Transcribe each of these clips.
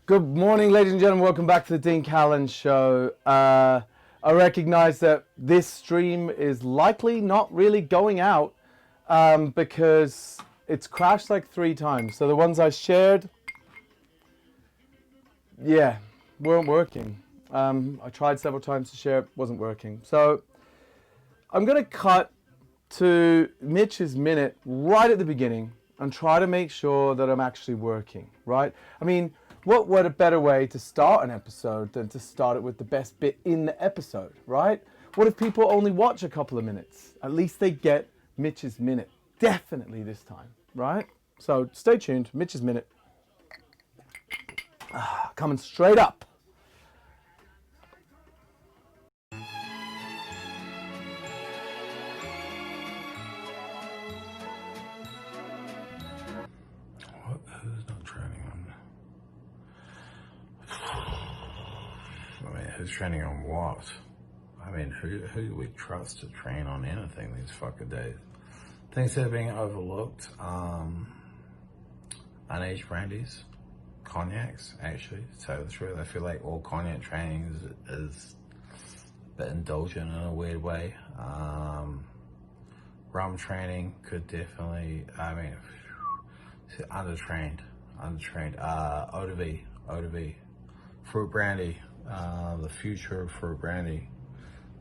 Good morning, ladies and gentlemen. Welcome back to the Dean Callan Show. I recognize that this stream is likely not really going out because it's crashed like 3 times. So the ones I shared, yeah, weren't working. I tried several times to share, it wasn't working. So I'm going to cut to Mitch's minute right at the beginning and try to make sure that I'm actually working, right? I mean, what a better way to start an episode than to start it with the best bit in the episode, right? What if people only watch a couple of minutes? At least they get Mitch's minute. Definitely this time, right? So stay tuned. Mitch's minute. Coming straight up. Who's not training on? I mean, who's training on what? I mean, who do we trust to train on anything these fucking days? Things that are being overlooked, unaged brandies, cognacs, actually, to tell you the truth. I feel like all cognac training is a bit indulgent in a weird way. Rum training could definitely, I mean, undertrained. Eau de vie, fruit brandy, the future of fruit brandy.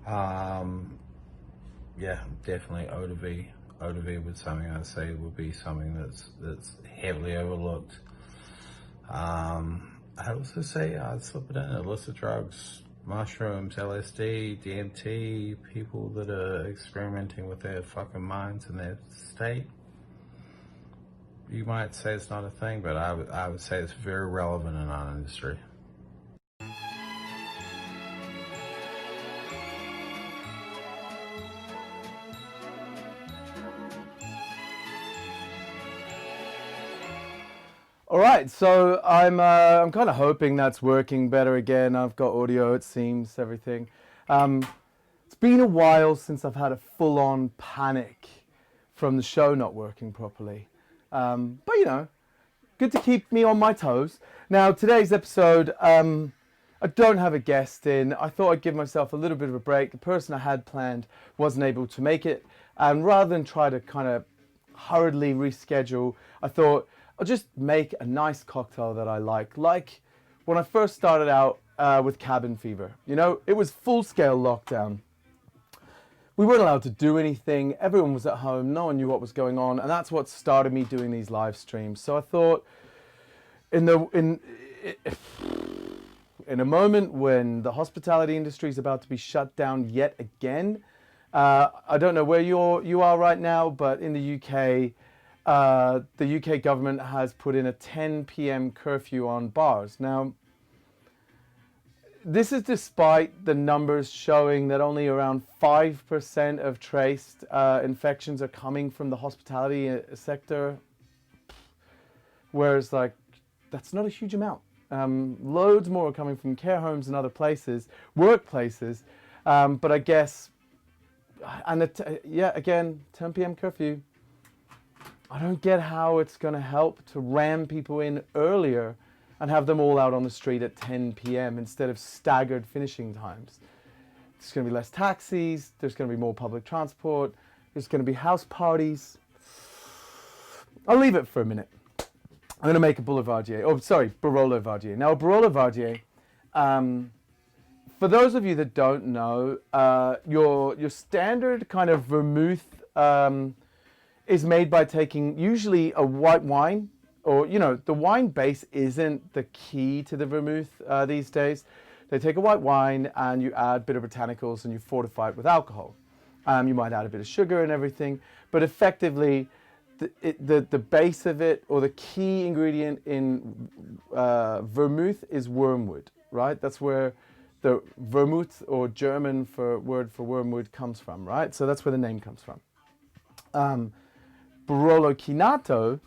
Yeah, definitely eau de vie. Eau de vie would something I'd say would be something that's heavily overlooked. I'd also say I'd slip it in illicit drugs, mushrooms, LSD, DMT, people that are experimenting with their fucking minds and their state. You might say it's not a thing, but I would say it's very relevant in our industry. All right, so I'm kind of hoping that's working better again. I've got audio, it seems, everything. It's been a while since I've had a full-on panic from the show not working properly. But you know, good to keep me on my toes. Now, today's episode, I don't have a guest in. I thought I'd give myself a little bit of a break. The person I had planned wasn't able to make it. And rather than try to kind of hurriedly reschedule, I thought I'll just make a nice cocktail that I like. Like when I first started out with cabin fever. You know, it was full-scale lockdown. We weren't allowed to do anything. Everyone was at home. No one knew what was going on. And that's what started me doing these live streams. So I thought in a moment when the hospitality industry is about to be shut down yet again, I don't know where you are right now, but in the UK government has put in a 10 p.m. curfew on bars. Now, this is despite the numbers showing that only around 5% of traced infections are coming from the hospitality sector, whereas like that's not a huge amount. Loads more are coming from care homes and other places, workplaces, but I guess, and yeah, again, 10 p.m. curfew. I don't get how it's going to help to ram people in earlier and have them all out on the street at 10 p.m. instead of staggered finishing times. There's going to be less taxis, there's going to be more public transport, there's going to be house parties. I'll leave it for a minute. I'm going to make a Boulevardier, Barolovardier. Now, a Barolovardier, for those of you that don't know, your standard kind of vermouth is made by taking usually a white wine, or, you know, the wine base isn't the key to the vermouth these days. They take a white wine and you add bitter botanicals and you fortify it with alcohol. You might add a bit of sugar and everything, but effectively the base of it, or the key ingredient in vermouth, is wormwood, right? That's where the vermouth, or German word for wormwood, comes from, right? So that's where the name comes from. Barolo Chinato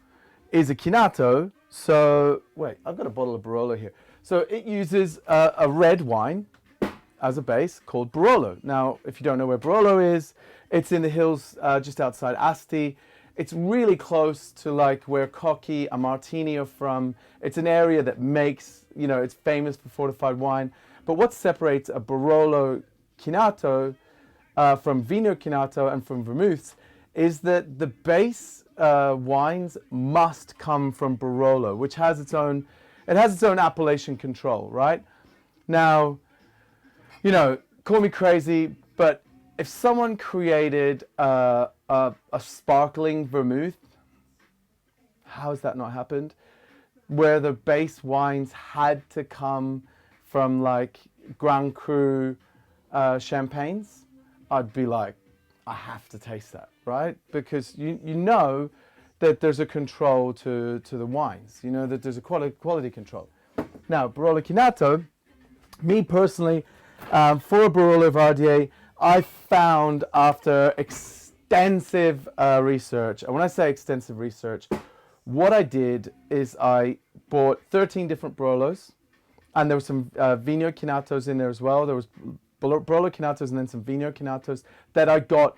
is a Chinato. So wait, I've got a bottle of Barolo here. So it uses a red wine as a base called Barolo. Now, if you don't know where Barolo is, it's in the hills just outside Asti. it's really close to like where Cocky and Martini are from. It's an area that makes, it's famous for fortified wine. But what separates a Barolo Chinato from Vino Chinato and from vermouths is that the base wines must come from Barolo, which has its own appellation control, right? Now, call me crazy, but if someone created a sparkling vermouth, how has that not happened? Where the base wines had to come from like Grand Cru champagnes, I'd be like, I have to taste that, right? Because you know that there's a control to the wines. You know that there's a quality control. Now, Barolo Chinato, me personally, for a Barolovardier, I found after extensive research, and when I say extensive research, what I did is I bought 13 different Barolos, and there were some Vino Chinatos in there as well. There was Barolo Chinatos and then some Vino Chinatos that I got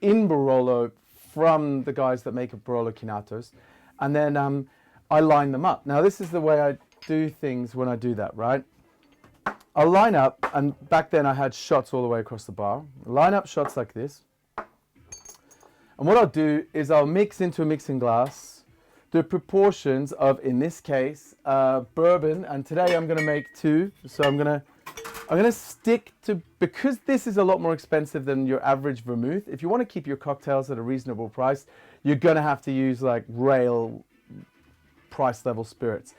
in Barolo from the guys that make Barolo Chinatos. And then I line them up. Now this is the way I do things when I do that, right? I'll line up, and back then I had shots all the way across the bar. Line up shots like this. And what I'll do is I'll mix into a mixing glass the proportions of, in this case, bourbon. And today I'm going to make 2. So I'm going to stick to, because this is a lot more expensive than your average vermouth. If you want to keep your cocktails at a reasonable price, you're going to have to use like rail price level spirits.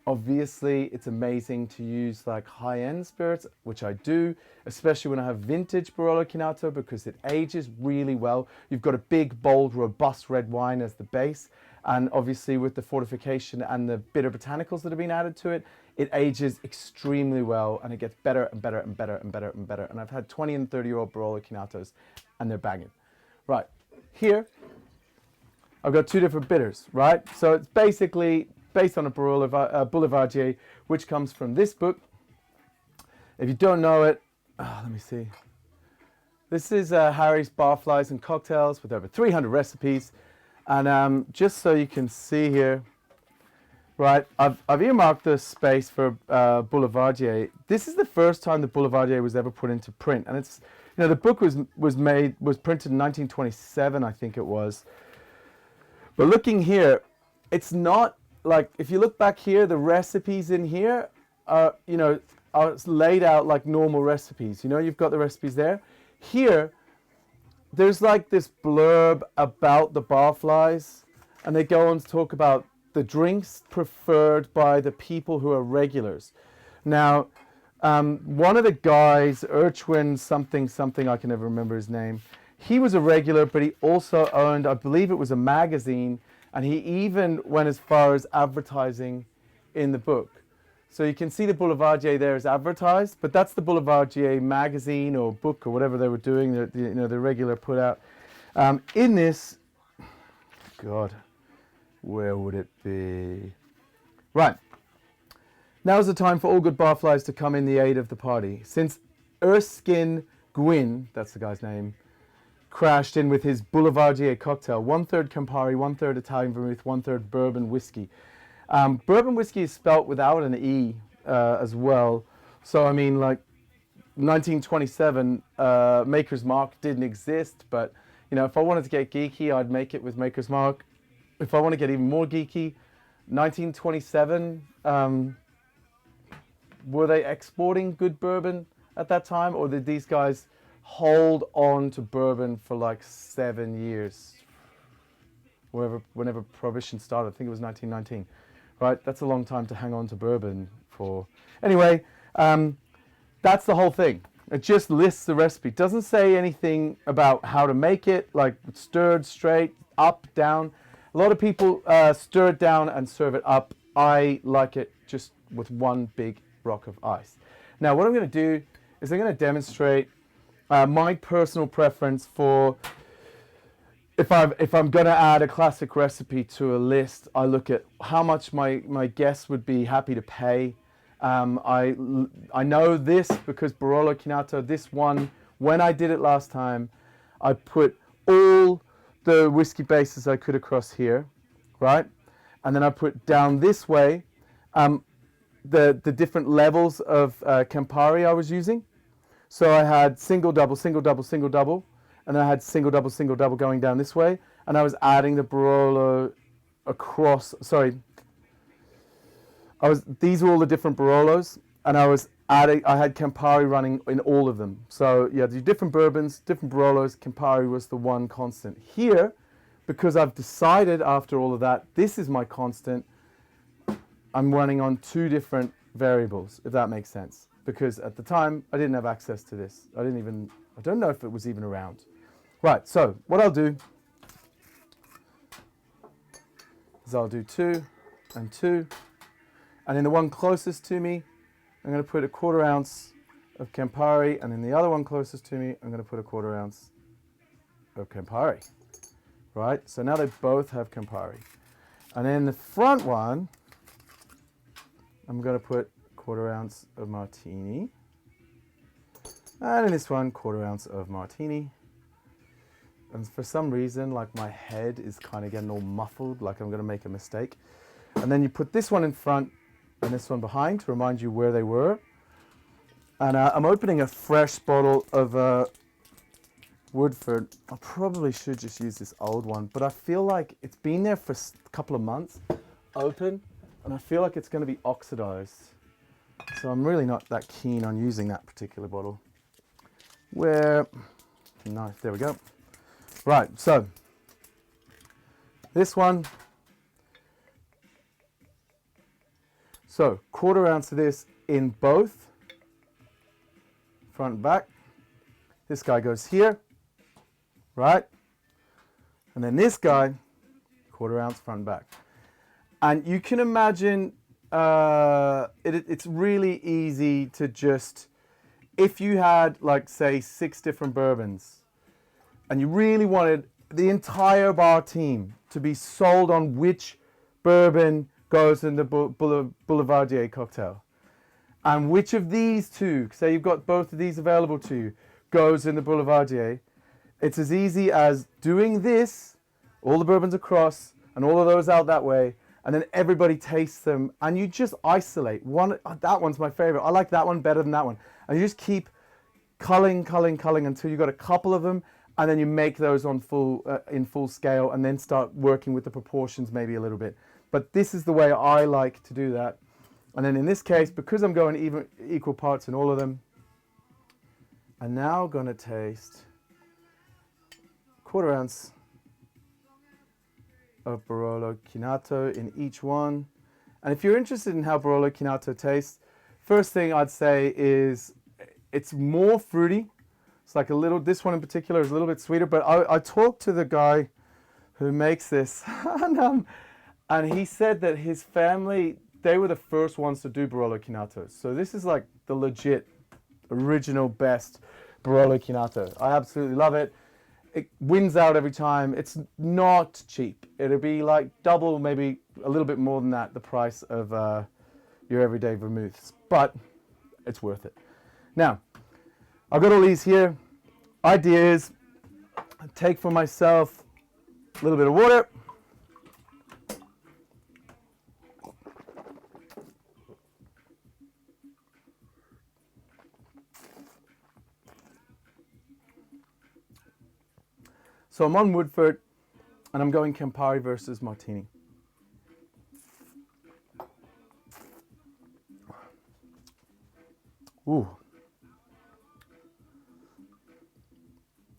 Obviously, it's amazing to use like high-end spirits, which I do, especially when I have vintage Barolo Chinato, because it ages really well. You've got a big, bold, robust red wine as the base. And obviously with the fortification and the bitter botanicals that have been added to it, it ages extremely well, and it gets better and better and better and better and better. And I've had 20 and 30-year-old Barolo Chinatos, and they're banging. Right, here, I've got 2 different bitters, right? So it's basically based on a Boulevardier, which comes from this book. If you don't know it, let me see. This is Harry's Barflies and Cocktails with over 300 recipes. And just so you can see here, right, I've earmarked this space for Boulevardier. This is the first time the Boulevardier was ever put into print. And it's, the book was printed in 1927, I think it was. But looking here, it's not, like, if you look back here, the recipes in here are laid out like normal recipes. You've got the recipes there. Here, there's like this blurb about the barflies, and they go on to talk about the drinks preferred by the people who are regulars. Now, one of the guys, Urchwin something, I can never remember his name, he was a regular, but he also owned, I believe it was a magazine, and he even went as far as advertising in the book. So you can see the Boulevardier there is advertised, but that's the Boulevardier magazine or book or whatever they were doing, the regular put out. In this, God, where would it be? Right. Now's the time for all good barflies to come in the aid of the party. Since Erskine Gwynn, that's the guy's name, crashed in with his Boulevardier cocktail, 1/3 Campari, 1/3 Italian vermouth, 1/3 bourbon whiskey. Bourbon whiskey is spelt without an E as well. So, I mean, like 1927, Maker's Mark didn't exist. But, if I wanted to get geeky, I'd make it with Maker's Mark. If I want to get even more geeky, 1927, were they exporting good bourbon at that time? Or did these guys hold on to bourbon for like 7 years? Whenever Prohibition started, I think it was 1919. Right, that's a long time to hang on to bourbon for. Anyway, that's the whole thing. It just lists the recipe. It doesn't say anything about how to make it, like stirred, straight, up, down. A lot of people stir it down and serve it up. I like it just with one big rock of ice. Now, what I'm going to do is I'm going to demonstrate my personal preference for. If I'm going to add a classic recipe to a list, I look at how much my guests would be happy to pay. I know this because Barolo Chinato, this one, when I did it last time, I put all the whiskey bases I could across here, right? And then I put down this way the different levels of Campari I was using. So I had single, double, single, double, single, double, and then I had single, double going down this way, and I was adding the Barolo across, sorry, these were all the different Barolos, and I had Campari running in all of them. So yeah, the different bourbons, different Barolos, Campari was the one constant. Here, because I've decided after all of that, this is my constant, I'm running on two different variables, if that makes sense. Because at the time, I didn't have access to this. I don't know if it was even around. Right, so what I'll do is I'll do 2 and 2. And in the one closest to me, I'm going to put a 1/4 ounce of Campari. And in the other one closest to me, I'm going to put a 1/4 ounce of Campari. Right, so now they both have Campari. And in the front one, I'm going to put 1/4 ounce of Martini. And in this one, 1/4 ounce of Martini. And for some reason, like my head is kind of getting all muffled, like I'm going to make a mistake. And then you put this one in front and this one behind to remind you where they were. And I'm opening a fresh bottle of Woodford. I probably should just use this old one, but I feel like it's been there for a couple of months, open, and I feel like it's going to be oxidized. So I'm really not that keen on using that particular bottle. No, there we go. Right, so this one. So 1/4 ounce of this in both, front and back. This guy goes here, right? And then this guy, 1/4 ounce front and back. And you can imagine it's really easy to just, if you had like say 6 different bourbons and you really wanted the entire bar team to be sold on which bourbon goes in the Boulevardier cocktail, and which of these two, say you've got both of these available to you, goes in the Boulevardier, it's as easy as doing this, all the bourbons across and all of those out that way, and then everybody tastes them, and you just isolate one. That one's my favorite. I like that one better than that one. And you just keep culling until you got a couple of them, and then you make those on in full scale, and then start working with the proportions maybe a little bit. But this is the way I like to do that. And then in this case, because I'm going equal parts in all of them, I'm now going to taste 1/4 ounce of Barolo Chinato in each one. And if you're interested in how Barolo Chinato tastes, first thing I'd say is it's more fruity. It's like this one in particular is a little bit sweeter, but I talked to the guy who makes this and he said that his family, they were the first ones to do Barolo Chinato. So this is like the legit, original, best Barolo Chinato. I absolutely love it. It wins out every time. It's not cheap. It'll be like double, maybe a little bit more than that, the price of your everyday vermouths. But it's worth it. Now, I've got all these here. Idea is, I take for myself a little bit of water. So I'm on Woodford, and I'm going Campari versus Martini. Ooh.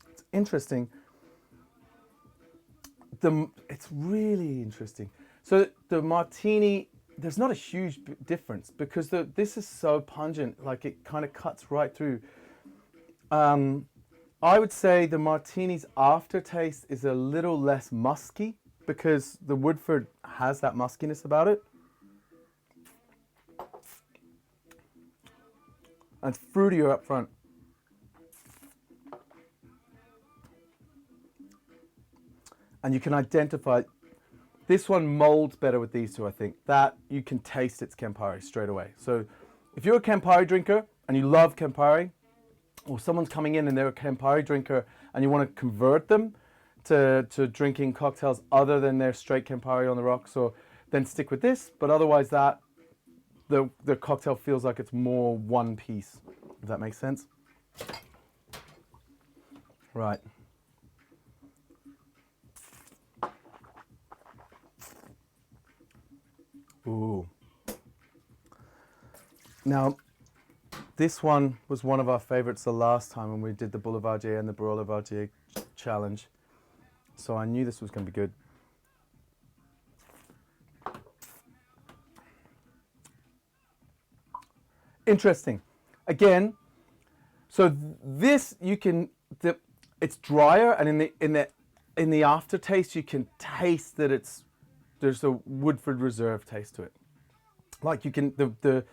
It's interesting. It's really interesting. So the Martini, there's not a huge difference because this is so pungent, like it kind of cuts right through. I would say the Martini's aftertaste is a little less musky because the Woodford has that muskiness about it. And it's fruitier up front. And you can identify, this one molds better with these two, I think. That, you can taste its Campari straight away. So if you're a Campari drinker and you love Campari, or someone's coming in and they're a Campari drinker and you want to convert them to drinking cocktails other than their straight Campari on the rocks, or then stick with this. But otherwise, that the cocktail feels like it's more one piece. If that makes sense. Right. Ooh. Now, this one was one of our favorites the last time when we did the Boulevardier and the Barolovardier challenge. So I knew this was going to be good. Interesting. Again, so this you can, it's drier, and in the aftertaste you can taste that there's a Woodford Reserve taste to it. Like you can the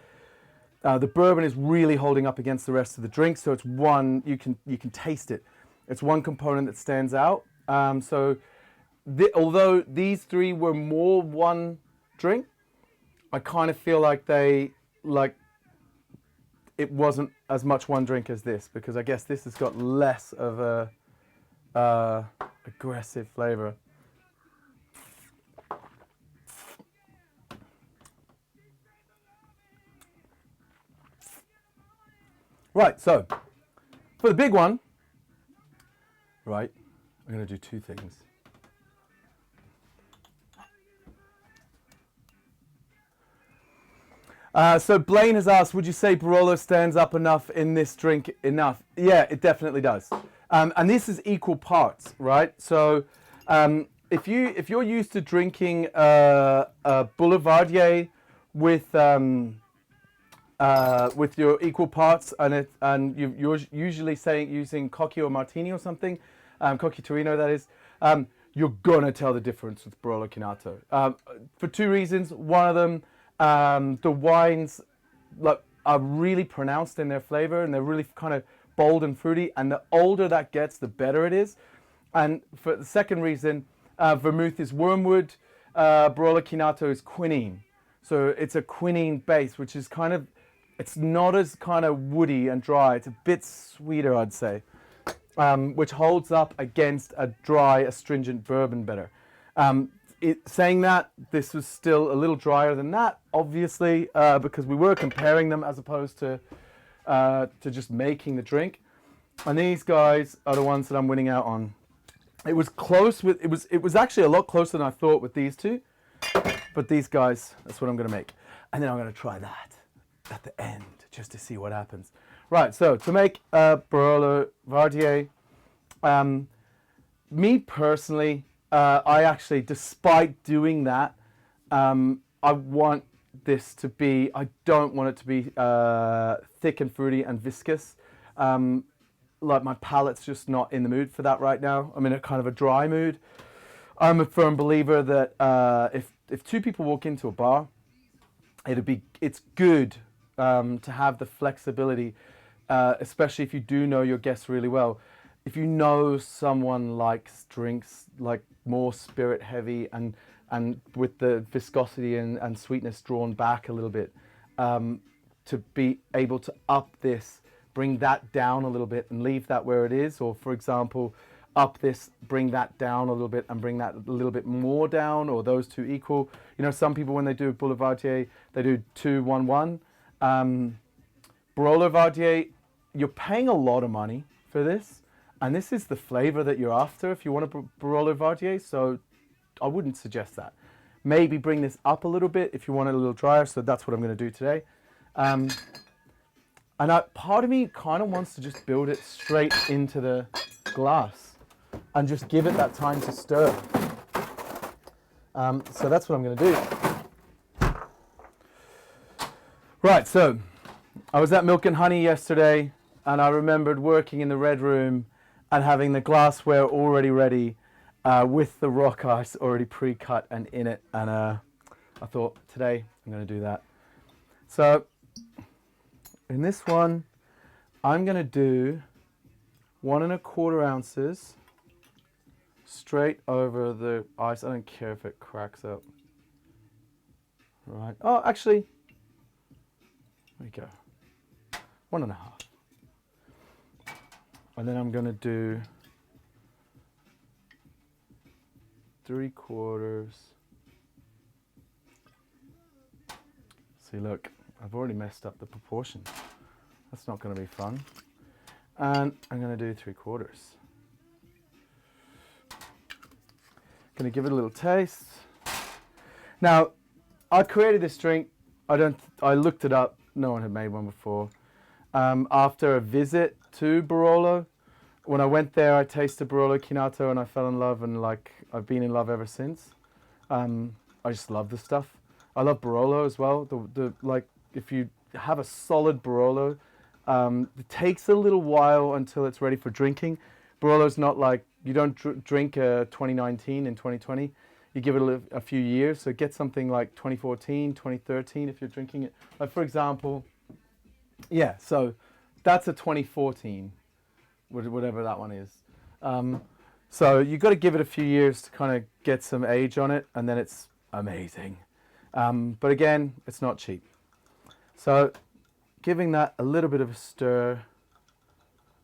bourbon is really holding up against the rest of the drink, so it's one you can taste it. It's one component that stands out. Although these three were more one drink, I kind of feel like it wasn't as much one drink as this, because I guess this has got less of a aggressive flavor. Right, so for the big one, right, I'm going to do two things. So Blaine has asked, would you say Barolo stands up enough in this drink enough? Yeah, it definitely does. And this is equal parts, right? So if you're used to drinking a Boulevardier with your equal parts, and you're usually using Cocky or Martini or something, Cocky Torino that is, you're gonna tell the difference with Barolo Chinato for two reasons. One of them, the wines are really pronounced in their flavor, and they're really kind of bold and fruity, and the older that gets, the better it is. And for the second reason, vermouth is wormwood, Barolo Chinato is quinine. So it's a quinine base, which is kind of, it's not as kind of woody and dry. It's a bit sweeter, I'd say, which holds up against a dry, astringent bourbon better. Saying that, this was still a little drier than that, obviously, because we were comparing them as opposed to just making the drink. And these guys are the ones that I'm winning out on. It was close with, it was actually a lot closer than I thought with these two. But these guys, that's what I'm going to make. And then I'm going to try that at the end, just to see what happens. Right, so to make Barolovardier, me personally, I actually, despite doing that, I want this to be, I don't want it to be thick and fruity and viscous. Like my palate's just not in the mood for that right now. I'm in a kind of a dry mood. I'm a firm believer that if two people walk into a bar, it's good to have the flexibility, especially if you do know your guests really well. If you know someone likes drinks like more spirit heavy and with the viscosity and sweetness drawn back a little bit, to be able to up this, bring that down a little bit and leave that where it is, or for example, up this, bring that down a little bit and bring that a little bit more down, or those two equal. You know, some people when they do Boulevardier, they do 2-1-1. Barolovardier, you're paying a lot of money for this, and this is the flavor that you're after if you want a Barolovardier, so I wouldn't suggest that. Maybe bring this up a little bit if you want it a little drier, so that's what I'm going to do today. And part of me kind of wants to just build it straight into the glass and just give it that time to stir. So that's what I'm going to do. Right, so I was at Milk and Honey yesterday, and I remembered working in the Red Room and having the glassware already ready with the rock ice already pre-cut and in it. And I thought, today I'm going to do that. So in this one, I'm going to do 1 1/4 ounces straight over the ice. I don't care if it cracks up. Right. Oh, actually, there we go. 1 1/2. And then I'm going to do 3/4. See, look, I've already messed up the proportions. That's not going to be fun. And I'm going to do 3/4. Going to give it a little taste. Now, I created this drink. I looked it up. No one had made one before. After a visit to Barolo, when I went there, I tasted Barolo Chinato and I fell in love, and like I've been in love ever since. I just love the stuff. I love Barolo as well. Like if you have a solid Barolo, it takes a little while until it's ready for drinking. Barolo's not like you don't drink 2019 and 2020. You give it a few years. So get something like 2014, 2013 if you're drinking it. Like for example, yeah. So that's a 2014, whatever that one is. So you got to give it a few years to kind of get some age on it, and then it's amazing. But again, it's not cheap. So giving that a little bit of a stir.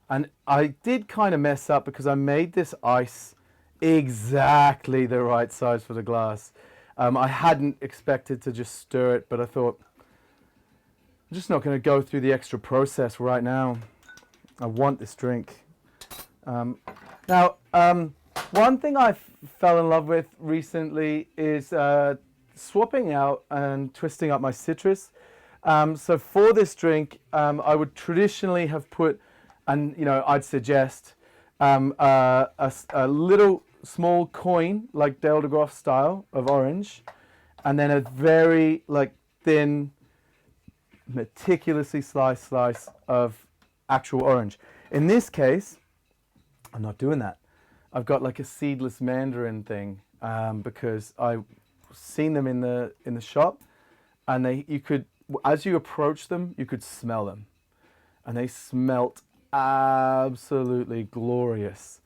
And I did kind of mess up because I made this ice exactly the right size for the glass. I hadn't expected to just stir it, but I thought, I'm just not going to go through the extra process right now. I want this drink. Now, one thing I fell in love with recently is swapping out and twisting up my citrus. So for this drink, I would traditionally have put, and you know, I'd suggest a little small coin, like Dale de Groff style of orange, and then a very like thin, meticulously sliced slice of actual orange. In this case, I'm not doing that. I've got like a seedless mandarin thing because I've seen them in the shop, and you could, as you approach them, you could smell them, and they smelt absolutely glorious.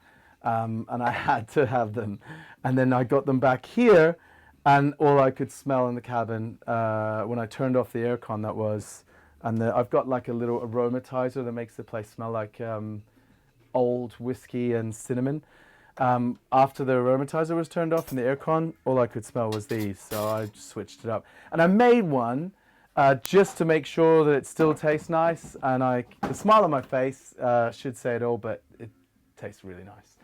And I had to have them, and then I got them back here, and all I could smell in the cabin when I turned off the aircon, that was, and I've got like a little aromatizer that makes the place smell like old whiskey and cinnamon. After the aromatizer was turned off and the aircon, all I could smell was these, so I just switched it up. And I made one just to make sure that it still tastes nice, and the smile on my face should say it all, but it tastes really nice.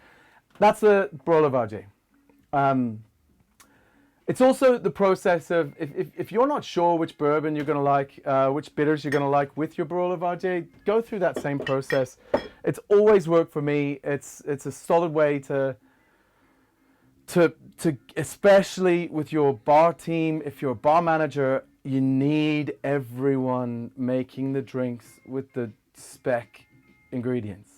That's the Barolovardier. It's also the process of, if you're not sure which bourbon you're going to like, which bitters you're going to like with your Barolovardier, go through that same process. It's always worked for me. It's a solid way to especially with your bar team, if you're a bar manager, you need everyone making the drinks with the spec ingredients.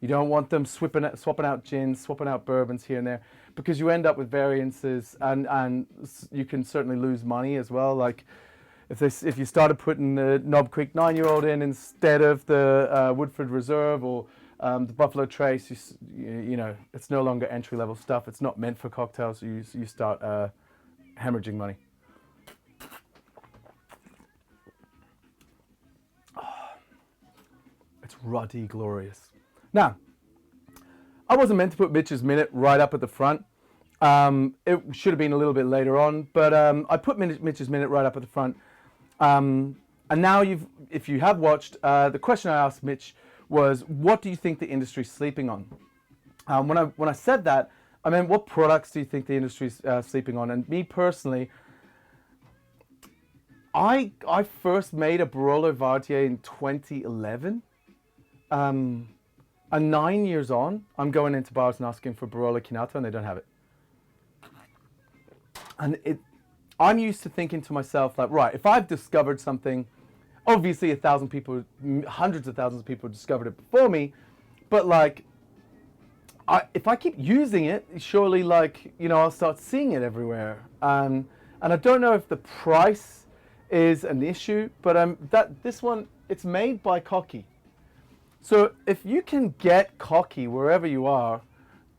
You don't want them swapping out gins, swapping out bourbons here and there, because you end up with variances, and you can certainly lose money as well. Like if you started putting the Knob Creek 9-year-old in instead of the Woodford Reserve or the Buffalo Trace, you know, it's no longer entry-level stuff. It's not meant for cocktails, so you start hemorrhaging money. It's ruddy glorious. Now, I wasn't meant to put Mitch's Minute right up at the front. It should have been a little bit later on, but I put Mitch's Minute right up at the front. And now if you have watched, the question I asked Mitch was, what do you think the industry's sleeping on? When I said that, I meant, what products do you think the industry's sleeping on? And me personally, I first made a Barolovardier in 2011. And 9 years on, I'm going into bars and asking for Barolo Chinato, and they don't have it. And I'm used to thinking to myself, like, right, if I've discovered something, obviously 1,000 people, hundreds of thousands of people discovered it before me, but like, if I keep using it, surely, like, you know, I'll start seeing it everywhere. And I don't know if the price is an issue, but this one, it's made by Cocky. So if you can get Cocky wherever you are,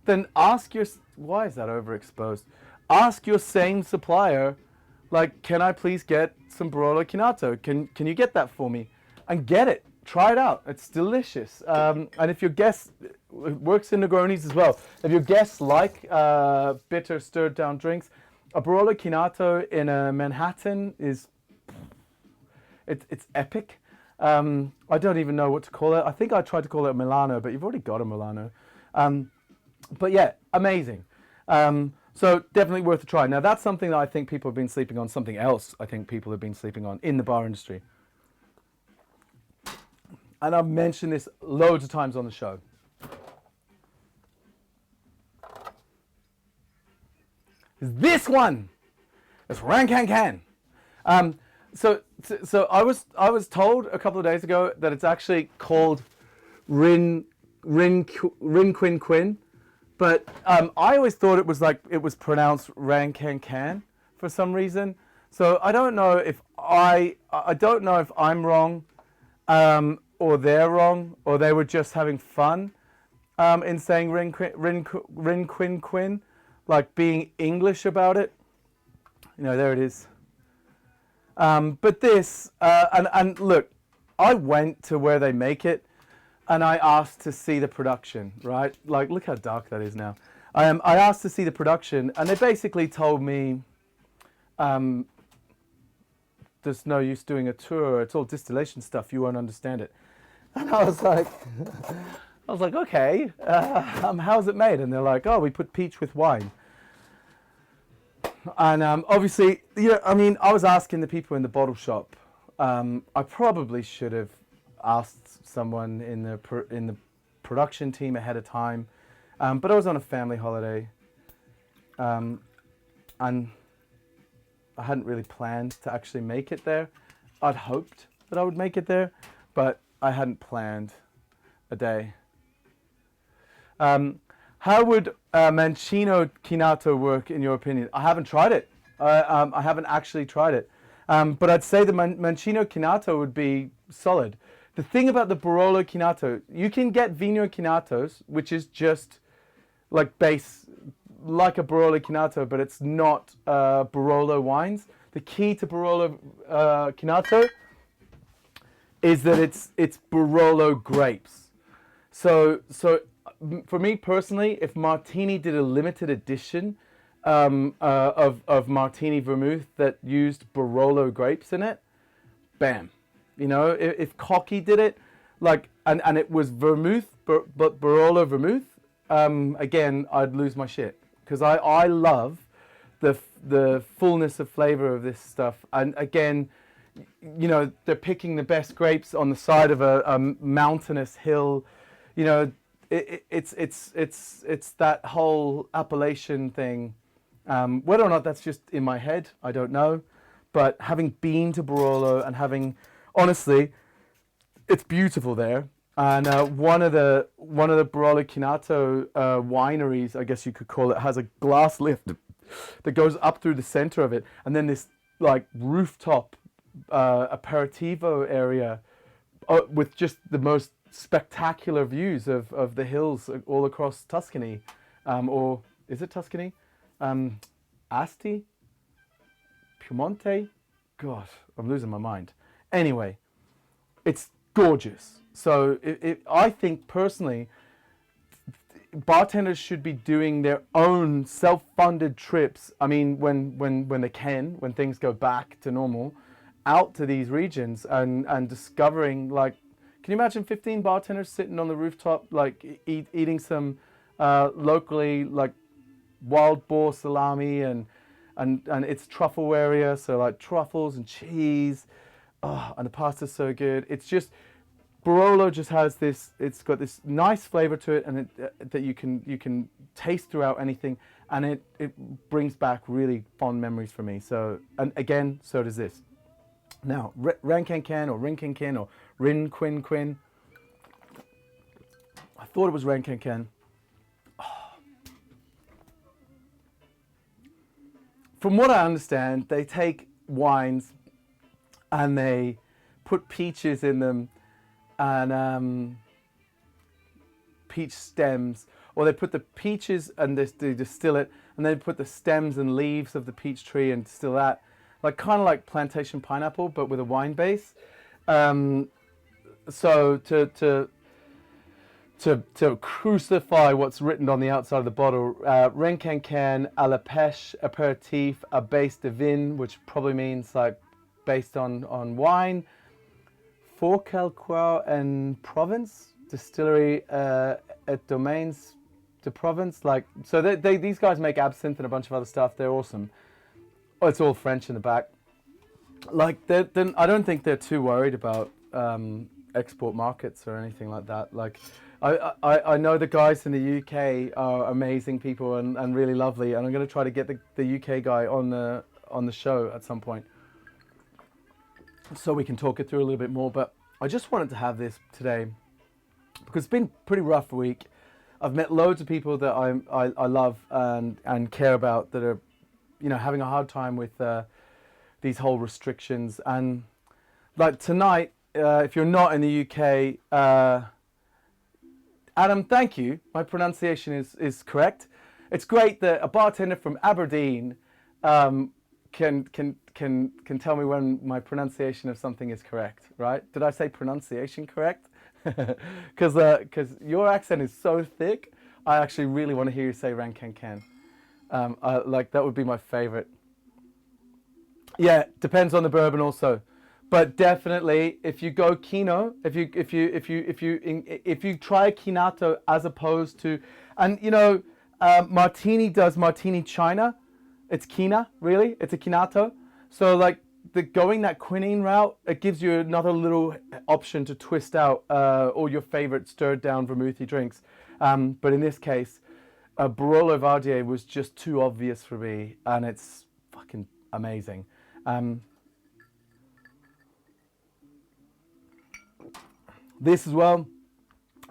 then why is that overexposed? Ask your same supplier, like, can I please get some Barolo Chinato? Can you get that for me? And get it. try it out. It's delicious. And if your guests, it works in Negronis as well. If your guests like bitter stirred down drinks, a Barolo Chinato in a Manhattan is, it's epic. I don't even know what to call it. I think I tried to call it a Milano, but you've already got a Milano. But yeah, amazing. So definitely worth a try. Now that's something that I think people have been sleeping on. Something else I think people have been sleeping on in the bar industry. And I've mentioned this loads of times on the show. This one. It's Rancan Can. So I was told a couple of days ago that it's actually called Rin Quin Quin, but I always thought it was pronounced Rancan Can for some reason. So I don't know if I'm wrong, or they're wrong, or they were just having fun in saying Rin Quin Quin, like being English about it. You know, there it is. But this, and look, I went to where they make it, and I asked to see the production, right? Like, look how dark that is now. I asked to see the production, and they basically told me, there's no use doing a tour. It's all distillation stuff. You won't understand it. And I was like, okay, how's it made? And they're like, oh, we put peach with wine. And obviously, I mean, I was asking the people in the bottle shop. I probably should have asked someone in the production team ahead of time, but I was on a family holiday, and I hadn't really planned to actually make it there. I'd hoped that I would make it there, but I hadn't planned a day. How would Mancino Chinato work in your opinion? I haven't tried it. I haven't actually tried it. But I'd say the Mancino Chinato would be solid. The thing about the Barolo Chinato, you can get Vino Chinatos, which is just like base, like a Barolo Chinato, but it's not Barolo wines. The key to Barolo Chinato is that it's Barolo grapes. So for me personally, if Martini did a limited edition of Martini Vermouth that used Barolo grapes in it, bam. You know, if Cocky did it, like, and it was Vermouth, but Barolo Vermouth, again, I'd lose my shit. Because I love the fullness of flavor of this stuff. And again, you know, they're picking the best grapes on the side of a mountainous hill. You know, it's that whole appellation thing. Whether or not that's just in my head, I don't know. But having been to Barolo and having, honestly, it's beautiful there. And one of the Barolo Chinato wineries, I guess you could call it, has a glass lift that goes up through the center of it, and then this like rooftop aperitivo area with just the most spectacular views of the hills all across Tuscany, or is it Tuscany? Asti? Piemonte? God, I'm losing my mind. Anyway, it's gorgeous. So I think personally, bartenders should be doing their own self-funded trips. I mean, when they can, when things go back to normal, out to these regions and discovering, like, can you imagine 15 bartenders sitting on the rooftop, like eating some locally, like, wild boar salami and it's truffle area, so like truffles and cheese, and the pasta's so good. It's just, Barolo just has this, it's got this nice flavor to it, and that you can taste throughout anything, and it brings back really fond memories for me. So, and again, so does this. Now, Rancan Can or Rincan Can or Rin Quin Quin. I thought it was Rancan Can. From what I understand, they take wines and they put peaches in them and peach stems, or they put the peaches and they distill it, and they put the stems and leaves of the peach tree and distill that, like kind of like plantation pineapple, but with a wine base. so to crucify what's written on the outside of the bottle, Renkenken à la pêche apéritif à base de vin, which probably means like based on wine. Forquelquois and Provence distillery at Domaines de Provence. Like, so these guys make absinthe and a bunch of other stuff. They're awesome. Oh, it's all French in the back. Like, I don't think they're too worried about export markets or anything like that. Like, I know the guys in the UK are amazing people and really lovely, and I'm going to try to get the UK guy on the show at some point, so we can talk it through a little bit more. But I just wanted to have this today because it's been a pretty rough week. I've met loads of people that I love and care about that are, you know, having a hard time with these whole restrictions. And like tonight, if you're not in the UK, Adam, thank you. My pronunciation is correct. It's great that a bartender from Aberdeen can tell me when my pronunciation of something is correct, right? Did I say pronunciation correct? Because your accent is so thick, I actually really want to hear you say Rankenken. Like, that would be my favorite. Yeah, depends on the bourbon also, but definitely if you go Kino, if you try Kinato as opposed to, and you know, Martini does Martini China. It's Kina, really. It's a Kinato. So like going that quinine route, it gives you another little option to twist out all your favorite stirred down vermouthy drinks. But in this case, Barolovardier was just too obvious for me, and it's fucking amazing. This as well,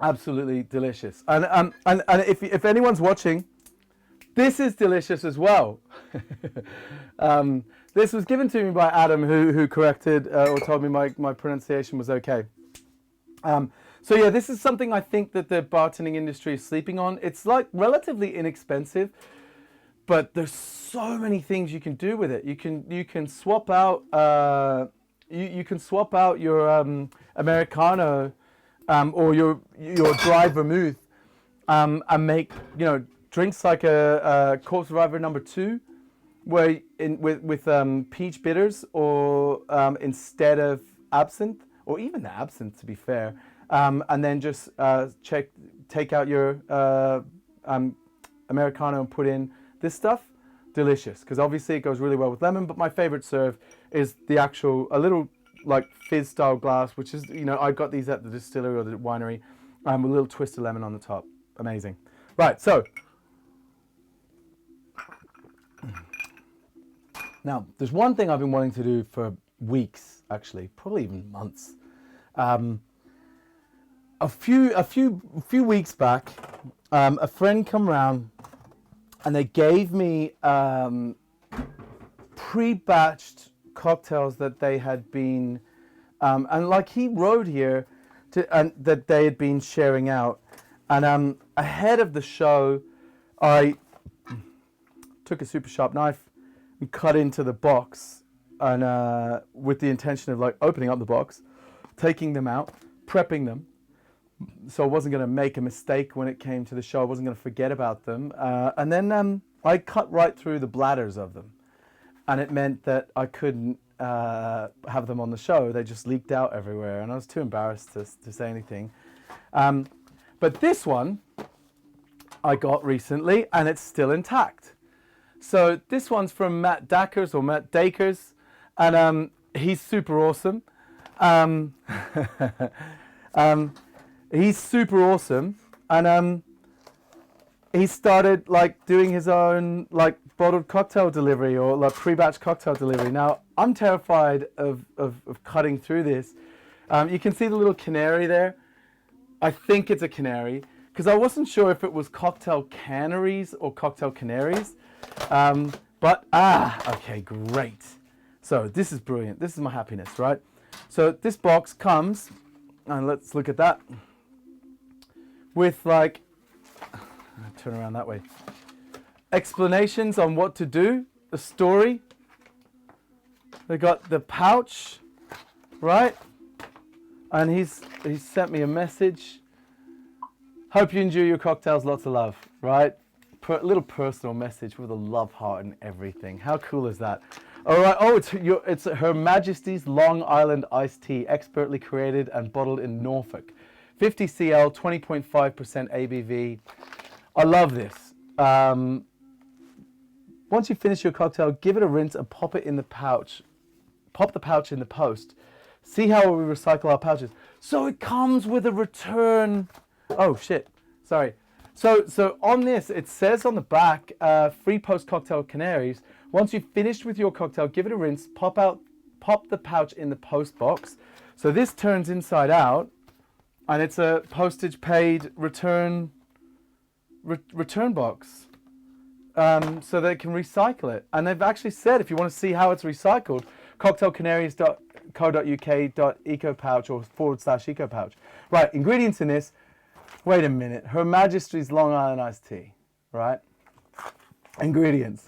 absolutely delicious. And if anyone's watching, this is delicious as well. This was given to me by Adam, who corrected or told me my pronunciation was okay. So yeah, this is something I think that the bartending industry is sleeping on. It's like relatively inexpensive, but there's so many things you can do with it. You can swap out you can swap out your Americano or your dry vermouth and make, you know, drinks like a Corpse Reviver number 2, where with peach bitters, or instead of absinthe, or even the absinthe, to be fair, and then just take out your Americano and put in this stuff. Delicious, because obviously it goes really well with lemon. But my favorite serve is the actual, a little like fizz style glass, which is, you know, I got these at the distillery or the winery, with a little twist of lemon on the top. Amazing. Right, so now there's one thing I've been wanting to do for weeks, actually, probably even months. A few weeks back, a friend come round and they gave me pre-batched cocktails that they had been, and like he wrote here, and that they had been sharing out. And ahead of the show, I took a super sharp knife and cut into the box, and with the intention of like opening up the box, taking them out, prepping them, so I wasn't going to make a mistake when it came to the show. I wasn't going to forget about them. And then I cut right through the bladders of them, and it meant that I couldn't have them on the show. They just leaked out everywhere, and I was too embarrassed to say anything. But this one I got recently, and it's still intact. So this one's from Matt Dakers, or Matt Dakers, and he's super awesome. He's super awesome, and he started like doing his own like bottled cocktail delivery, or like pre-batch cocktail delivery. Now I'm terrified of cutting through this. You can see the little canary there. I think it's a canary, because I wasn't sure if it was cocktail canaries or cocktail canaries. But okay, great. So this is brilliant. This is my happiness, right? So this box comes, and let's look at that, with like, turn around that way, explanations on what to do, a story. They got the pouch, right? And he's sent me a message. Hope you enjoy your cocktails. Lots of love. Right? Little personal message with a love heart and everything. How cool is that? All right. Oh, it's Her Majesty's Long Island iced tea, expertly created and bottled in Norfolk. 50 cl, 20.5% ABV. I love this. Once you finish your cocktail, give it a rinse and pop it in the pouch. Pop the pouch in the post. See how we recycle our pouches. So it comes with a return. Oh shit, sorry. So on this, it says on the back, free post cocktail canaries. Once you've finished with your cocktail, give it a rinse, pop the pouch in the post box. So this turns inside out, and it's a postage paid return box. So they can recycle it. And they've actually said, if you want to see how it's recycled, cocktailcanaries.co.uk.ecopouch or /ecopouch. Right, ingredients in this. Wait a minute. Her Majesty's Long Island iced tea, right? Ingredients.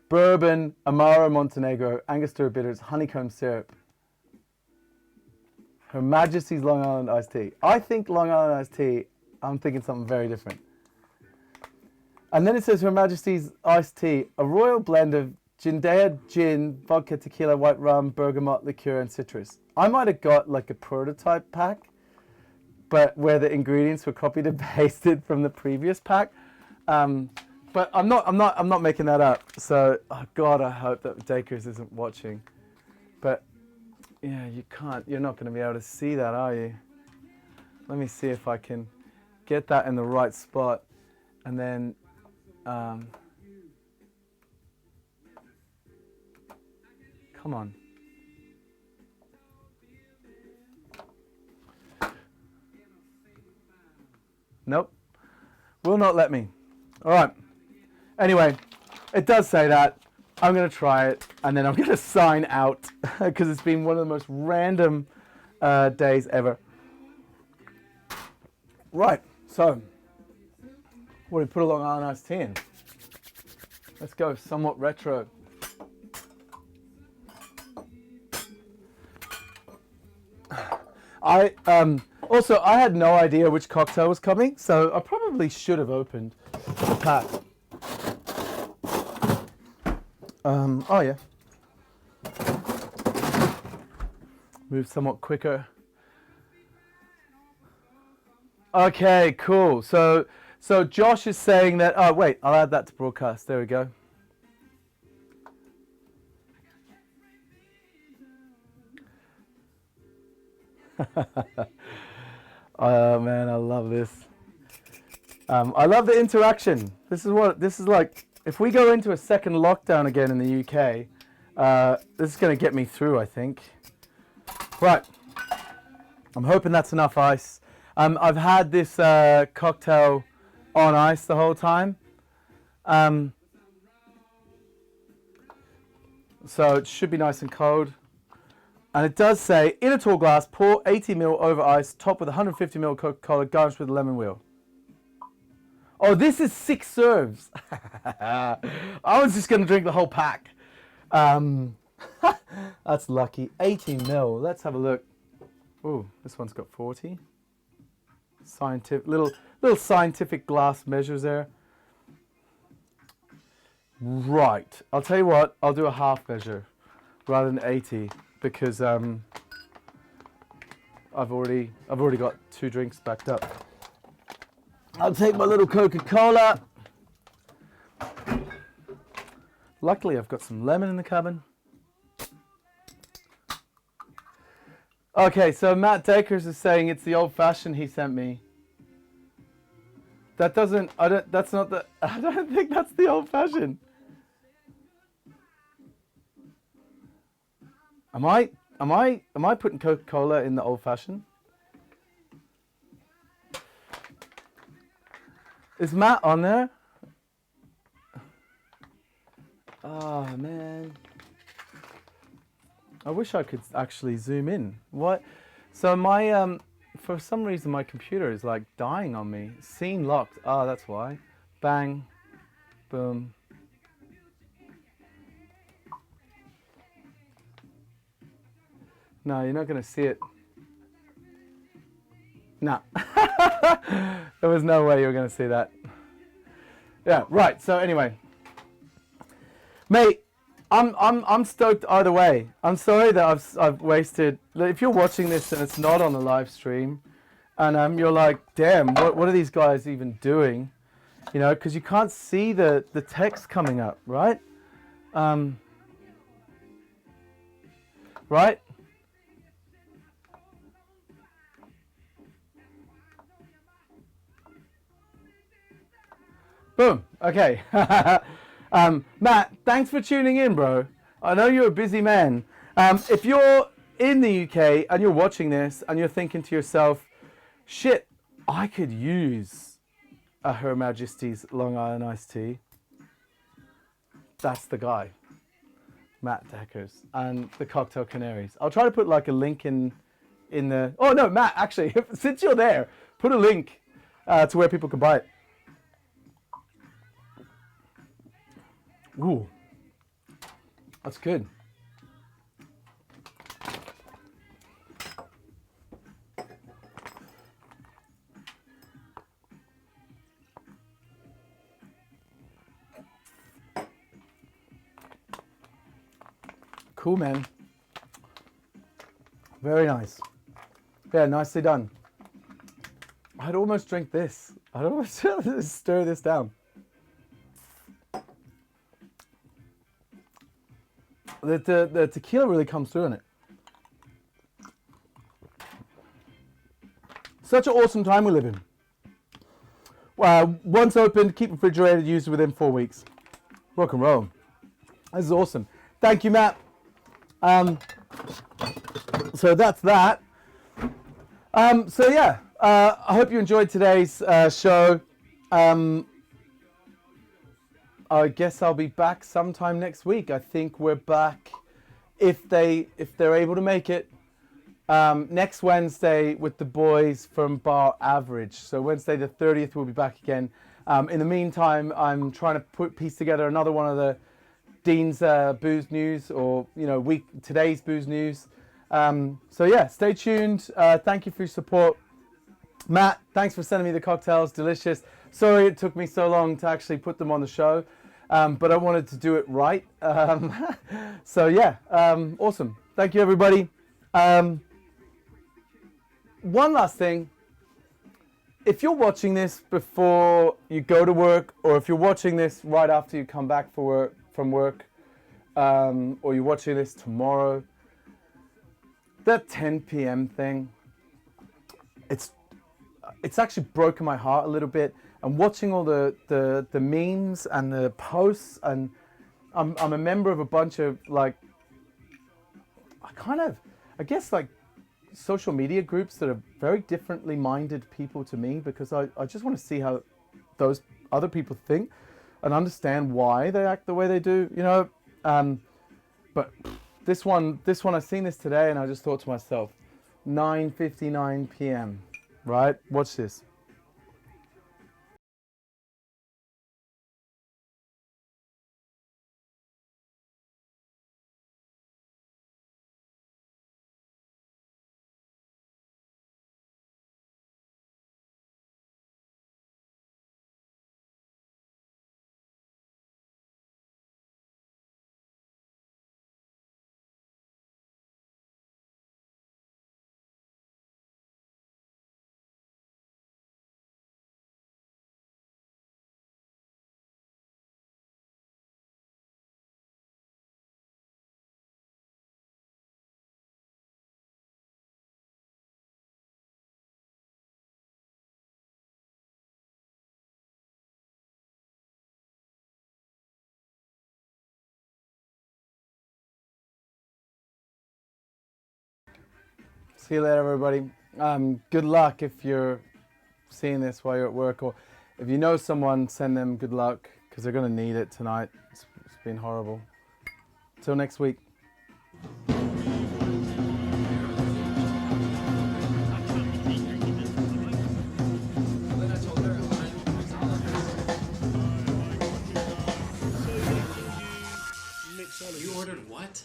Bourbon, Amaro Montenegro, Angostura bitters, honeycomb syrup. Her Majesty's Long Island iced tea. I think Long Island iced tea, I'm thinking something very different. And then it says Her Majesty's iced tea, a royal blend of Gindea gin, vodka, tequila, white rum, bergamot, liqueur, and citrus. I might have got like a prototype pack, but where the ingredients were copied and pasted from the previous pack. But I'm not making that up. So, oh God, I hope that Dakers isn't watching. But yeah, you're not going to be able to see that, are you? Let me see if I can get that in the right spot, and then. Come on. Nope. Will not let me. All right. Anyway, it does say that. I'm going to try it, and then I'm going to sign out because it's been one of the most random days ever. Right. So, what do we put a Long Island iced tea in? Let's go somewhat retro. Also, I had no idea which cocktail was coming, so I probably should have opened the pack. Oh yeah. Move somewhat quicker. Okay, cool. So Josh is saying that. Oh wait, I'll add that to broadcast. There we go. Oh man, I love this. I love the interaction. This is like. If we go into a second lockdown again in the UK, this is going to get me through, I think. Right. I'm hoping that's enough ice. I've had this cocktail on ice the whole time. So it should be nice and cold. And it does say, in a tall glass, pour 80 ml over ice, top with 150 ml Coca-Cola, garnished with a lemon wheel. Oh, this is 6 serves. I was just going to drink the whole pack. That's lucky. 80 ml. Let's have a look. Oh, this one's got 40. Scientific, little scientific glass measures there. Right. I'll tell you what. I'll do a half measure rather than 80 because I've already got 2 drinks backed up. I'll take my little Coca-Cola. Luckily, I've got some lemon in the cabin. Okay, so Matt Dakers is saying it's the old-fashioned he sent me. That doesn't. I don't. That's not the. I don't think that's the old-fashioned. Am I putting Coca-Cola in the old-fashioned? Is Matt on there? Oh man. I wish I could actually zoom in. What? So my for some reason my computer is like dying on me. Scene locked. Oh, that's why. Bang. Boom. No, you're not going to see it. Nah. There was no way you were going to see that. Yeah, right. So anyway, mate, I'm stoked either way. I'm sorry that I've wasted. If you're watching this and it's not on the live stream, and you're like, damn, what are these guys even doing? You know, because you can't see the text coming up, right? Right? Boom. Okay. Matt, thanks for tuning in, bro. I know you're a busy man. If you're in the UK and you're watching this and you're thinking to yourself, shit, I could use a Her Majesty's Long Island iced tea. That's the guy, Matt Deckers, and the Cocktail Canaries. I'll try to put like a link in the... Oh no, Matt, actually, since you're there, put a link to where people can buy it. Ooh, that's good. Cool, man. Very nice. Yeah, nicely done. I'd almost drink this. I'd almost stir this down. The tequila really comes through in it. Such an awesome time we live in. Once opened, keep refrigerated, used within 4 weeks. Rock and roll. This is awesome. Thank you, Matt. So that's that. So yeah, I hope you enjoyed today's show. I guess I'll be back sometime next week. I think we're back if they're able to make it next Wednesday with the boys from Bar Average. So Wednesday the 30th we'll be back again. In the meantime, I'm trying to piece together another one of the Dean's booze news, or today's booze news. So yeah, stay tuned. Thank you for your support. Matt, thanks for sending me the cocktails. Delicious. Sorry it took me so long to actually put them on the show, but I wanted to do it right. So yeah, awesome. Thank you, everybody. One last thing. If you're watching this before you go to work, or if you're watching this right after you come back from work, or you're watching this tomorrow, that 10 p.m. thing, it's actually broken my heart a little bit. I'm watching all the memes and the posts, and I'm a member of a bunch of like social media groups that are very differently minded people to me, because I just want to see how those other people think and understand why they act the way they do, but this one I seen this today and I just thought to myself, 9:59 p.m. right? Watch this. See you later, everybody. Good luck if you're seeing this while you're at work, or if you know someone, send them good luck, because they're going to need it tonight. It's been horrible. Till next week. You ordered what?